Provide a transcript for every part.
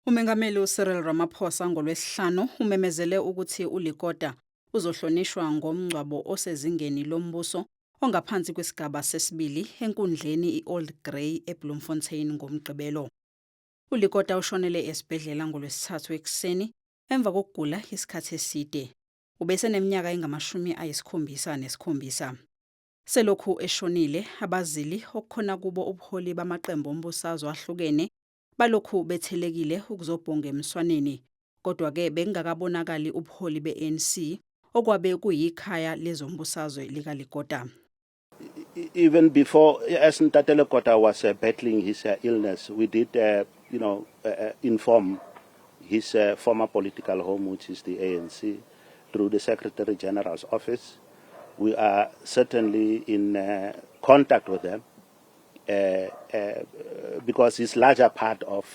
Umengameli uCyril Ramaphosa ngolwesihlanu umemezele ukuthi uLikota uzohlonishwa ngomngcwabo osezingeni lombuso ongaphansi kwesigaba sesibili enkundleni iOld Grey eBloemfontein ngomgqibelo. uLikota ushonele esibhedlela ngolwesithathu ekuseni emva kokugula isikhathi eside. Ubeseneminyaka engama-77. Selokhu eshonile, abazili okukhona kubo ubuholi bamaqembu ombusazwe ahlukene balokhu bethelekile ukuzobhonga emswaneni, kodwa-ke bekungakabonakali ubuholi be-ANC okwabe kuyikhaya lezombusazwe likaLikota. Even before, as Ntate Lekota was battling his illness, we did, inform his former political home, which is the ANC, through the Secretary General's office. We are certainly in contact with them because his larger part of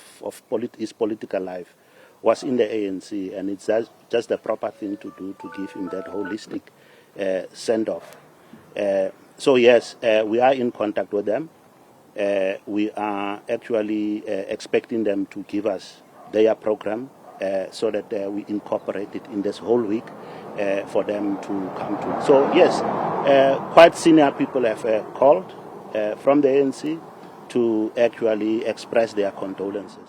his political life was in the ANC, and it's just the proper thing to do to give him that holistic send-off. So yes, we are in contact with them. We are actually expecting them to give us their program so that we incorporate it in this whole week for them to come to. So yes, quite senior people have called from the ANC to actually express their condolences.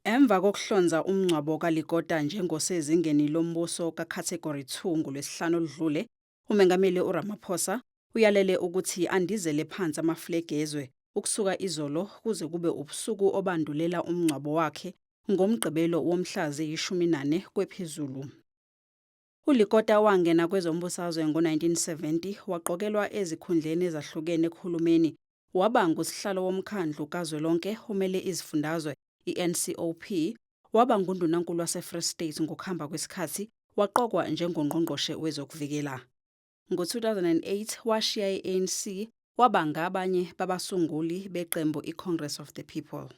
Emva kokuhlonza umngcwabo kaLikota njengosezingeni lombuso kaCategory 2 ngolwesihlanu oludlule, umengameli uRamaphosa uyalele ukuthi andizele phansi amaflegi ezwe ukusuka izolo kuze kube ubusuku obandulela umngcwabo wakhe ngomgqibelo womhla zi-14 kwephezulu. uLikota wangena kwezombusazwe ngo-1970, waqokelwa ezikhundleni ezahlukene ekhulumeni, waba ngusihlalo womkhandlu kazwelonke umele izifundazwe i-NCOP, waba nguNdunankulu wase-Free State ngokuhamba kwesikhathi, waqokwa njengongqongqoshe wezokuvikela. Ngo-2008 washiya i-ANC, waba ngabanye babasunguli beqembu iCongress of the People.